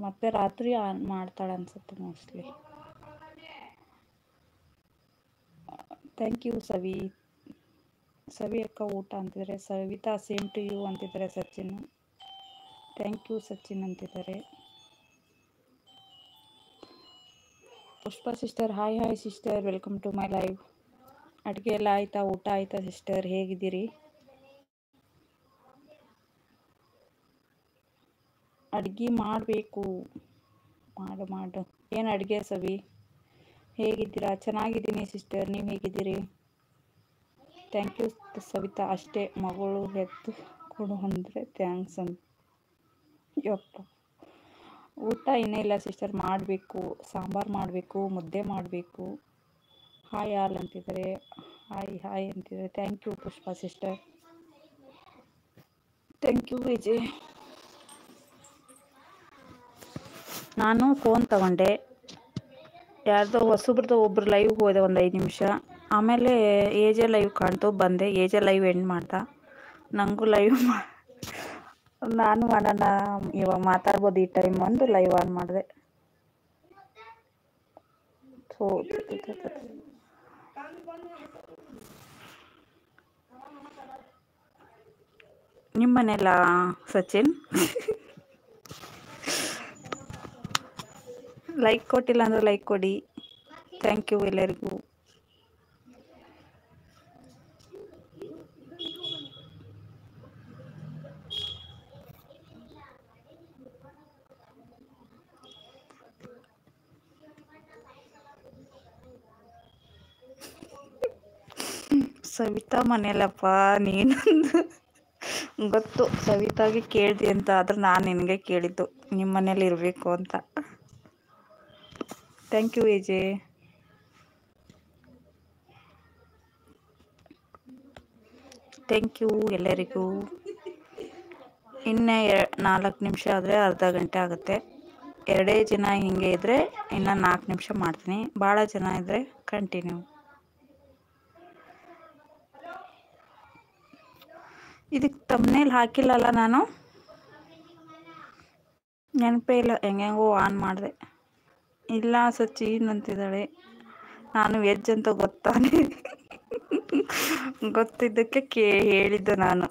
ಮತ್ತೆ ರಾತ್ರಿ ಮಾಡ್ತಾಳೆ ಅನ್ಸುತ್ತೆ ಮೋಸ್ಟ್ಲಿ. ಥ್ಯಾಂಕ್ ಯು ಸವಿ ಅಕ್ಕ ಊಟ ಅಂತಿದ್ದಾರೆ. ಸವಿತಾ ಸೇಮ್ ಟು ಯು ಅಂತಿದ್ದಾರೆ. ಸಚಿನ್ ಥ್ಯಾಂಕ್ ಯು ಸಚಿನ್ ಅಂತಿದ್ದಾರೆ. Pushpa sister hi sister, welcome to my live. ಅಡುಗೆ ಎಲ್ಲ ಆಯಿತಾ? ಊಟ ಆಯಿತಾ ಸಿಸ್ಟರ್? ಹೇಗಿದ್ದೀರಿ? ಅಡುಗೆ ಮಾಡಬೇಕು, ಮಾಡು. ಏನು ಅಡುಗೆ ಸವಿ? ಹೇಗಿದ್ದೀರಾ? ಚೆನ್ನಾಗಿದ್ದೀನಿ ಸಿಸ್ಟರ್, ನೀವು ಹೇಗಿದ್ದೀರಿ? Thank you Savitha. ಅಷ್ಟೇ ಮಗಳು ಎತ್ತು ಕೊಡು ಅಂದರೆ ಥ್ಯಾಂಕ್ಸ್ ಅಂತ. ಯಪ್ಪ, ಊಟ ಇನ್ನೇ ಇಲ್ಲ ಸಿಸ್ಟರ್, ಮಾಡಬೇಕು. ಸಾಂಬಾರು ಮಾಡಬೇಕು, ಮುದ್ದೆ ಮಾಡಬೇಕು. ಹಾಯ್ ಆಲ್ ಅಂತಿದ್ದಾರೆ. ಹಾಯ್ ಅಂತಿದ್ದಾರೆ. Thank you Pushpa sister. Thank you Vijay. ನಾನು ಫೋನ್ ತಗೊಂಡೆ, ಯಾರ್ದೋ ಹೊಸಬ್ರದ್ದು ಒಬ್ರು ಲೈವ್ ಹೋದೆ ಒಂದು 5 ನಿಮಿಷ. ಆಮೇಲೆ ಏಜೆ ಲೈವ್ ಕಾಣ್ತು, ಬಂದೆ. ಏಜೆ ಲೈವ್ ಎಂಡ್ ಮಾಡ್ದ. ನನಗೂ ಲೈವ್ ನಾನು ಮಾಡೋಣ ಇವಾಗ ಮಾತಾಡ್ಬೋದು ಈ ಟೈಮ್ ಒಂದು ಲೈವ್ ಆನ್ ಮಾಡಿದೆ. ಸೊ ನಿಮ್ಮನೆಲ್ಲ ಸಚಿನ್ ಲೈಕ್ ಕೊಟ್ಟಿಲ್ಲ ಅಂದ್ರೆ ಲೈಕ್ ಕೊಡಿ. ಥ್ಯಾಂಕ್ ಯು ಎಲ್ಲರಿಗೂ. ಸವಿತಾ ಮನೆಯಲ್ಲಪ್ಪ, ನೀನೊಂದು ಗೊತ್ತು ಸವಿತಾಗೆ ಕೇಳಿದೆ ಅಂತ, ಆದ್ರೆ ನಾನು ನಿನಗೆ ಕೇಳಿದ್ದು ನಿಮ್ಮ ಮನೇಲಿ ಇರಬೇಕು ಅಂತ. Thank you Vijay. Thank you ಎಲ್ಲರಿಗೂ. ಇನ್ನೇ 4 ನಿಮಿಷ ಆದರೆ ಅರ್ಧ ಗಂಟೆ ಆಗುತ್ತೆ. 2 ಜನ ಹಿಂಗೆ ಇದ್ದರೆ ಇನ್ನು 4 ನಿಮಿಷ ಮಾಡ್ತೀನಿ. ಭಾಳ ಜನ ಇದ್ದರೆ ಕಂಟಿನ್ಯೂ. ಇದಕ್ಕೆ ತಮ್ಮನೇಲಿ ಹಾಕಿಲ್ಲಲ್ಲ ನಾನು, ನೆನಪೇ ಇಲ್ಲ. ಹೆಂಗೆಂಗೋ ಆನ್ ಮಾಡಿದೆ. ಇಲ್ಲ ಸಚಿನ್ ಅಂತಿದ್ದಾಳೆ. ನಾನು ವೆಜ್ ಅಂತ ಗೊತ್ತಾನೆ ಗೊತ್ತಿದ್ದಕ್ಕೆ ಹೇಳಿದ್ದು ನಾನು.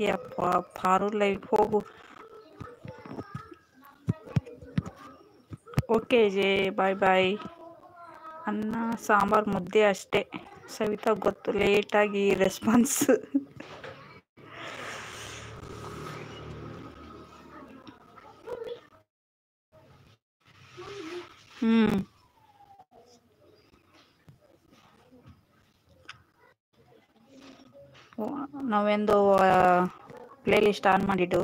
ಯಪ್ಪ ಪಾರು ಲೈವ್ ಹೋಗು. ಓಕೆ ಜೇ, ಬಾಯ್. ಅನ್ನ ಸಾಂಬಾರು ಮುದ್ದೆ ಅಷ್ಟೇ. ಸವಿತಾ ಗೊತ್ತು, ಲೇಟಾಗಿ ರೆಸ್ಪಾನ್ಸ್. ನಾವೆಂದು ಪ್ಲೇ ಲಿಸ್ಟ್ ಆನ್ ಮಾಡಿದ್ದು.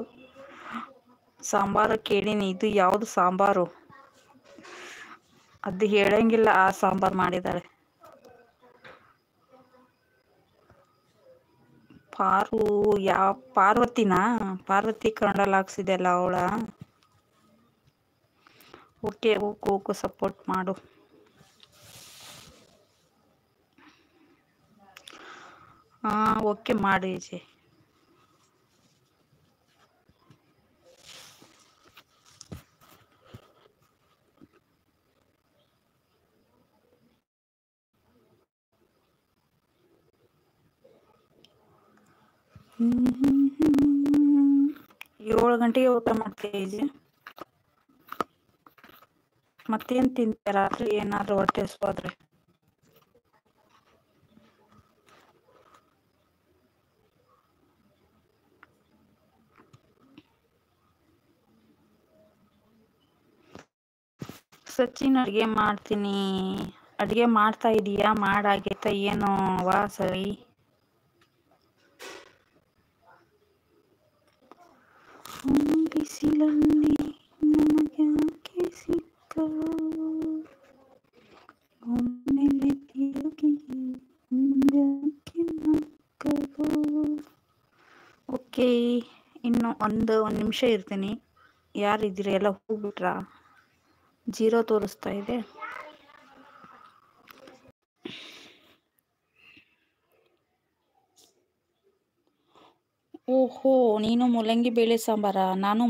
ಸಾಂಬಾರು ಕೇಳೀನಿ, ಇದು ಯಾವುದು ಸಾಂಬಾರು ಅದು ಹೇಳಂಗಿಲ್ಲ. ಆ ಸಾಂಬಾರು ಮಾಡಿದ್ದಾಳೆ ಪಾರು. ಯಾವ ಪಾರ್ವತಿ ಕನ್ನಡ ಹಾಕ್ಸಿದೆಲ್ಲ ಅವಳ. ಓಕೆ ಹೋಗು ಸಪೋರ್ಟ್ ಮಾಡು. ಓಕೆ ಮಾಡಿ ವಿಜಯ್. ಏಳು ಗಂಟೆಗೆ ಊಟ ಮಾಡ್ತೀವಿ. ಮತ್ತೇನು ತಿಂತೀರ ರಾತ್ರಿ? ಏನಾದರೂ ಹೊಟ್ಟೆ ಹಸ್ವಾದ್ರೆ? ಸಚಿನ್ ಅಡುಗೆ ಮಾಡ್ತೀನಿ. ಅಡುಗೆ ಮಾಡ್ತಾ ಇದೀಯಾ? ಮಾಡಾಗೈತಾ ಏನು ವಾ ಸರಿ? ಬಿಸಿಲಲ್ಲಿ ನಮಗ್ಯಾಕೆ ಸಿಕ್ಕವು ಒಮ್ಮೆಲೆ ತಿರುಗಿ ಮುಂದಕ್ಕೆ ನಕ್ಕವು. ಓಕೆ, ಇನ್ನು ಒಂದು ನಿಮಿಷ ಇರ್ತೀನಿ. ಯಾರಿದ್ದೀರಿ? ಎಲ್ಲ ಹೋಗ್ಬಿಟ್ರಾ? 0 ತೋರಿಸ್ತಾ ಇದೆ. ಓಹೋ, ನೀನು ಮೂಲಂಗಿ ಬೇಳೆ ಸಾಂಬಾರಾ? ನಾನು